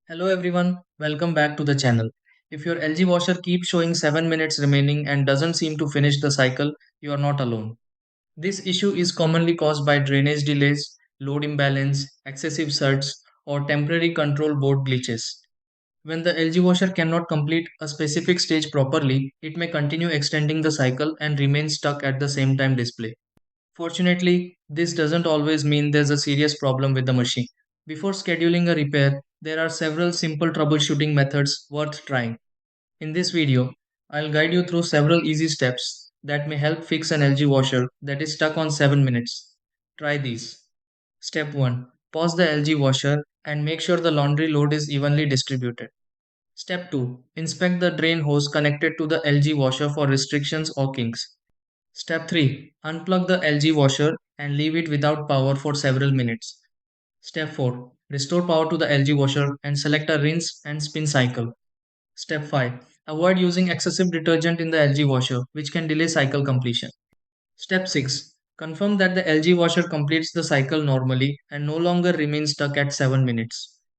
Hello everyone, welcome back to the channel. If your LG washer keeps showing 7 minutes remaining and doesn't seem to finish the cycle, you are not alone. This issue is commonly caused by drainage delays, load imbalance, excessive surge, or temporary control board glitches. When the LG washer cannot complete a specific stage properly, it may continue extending the cycle and remain stuck at the same time display. Fortunately, this doesn't always mean there's a serious problem with the machine. Before scheduling a repair, there are several simple troubleshooting methods worth trying. In this video, I'll guide you through several easy steps that may help fix an LG washer that is stuck on 7 minutes. Try these. Step 1. Pause the LG washer and make sure the laundry load is evenly distributed. Step 2. Inspect the drain hose connected to the LG washer for restrictions or kinks. Step 3. Unplug the LG washer and leave it without power for several minutes. Step 4. Restore power to the LG washer and select a rinse and spin cycle. Step 5. Avoid using excessive detergent in the LG washer, which can delay cycle completion. Step 6. Confirm that the LG washer completes the cycle normally and no longer remains stuck at 7 minutes.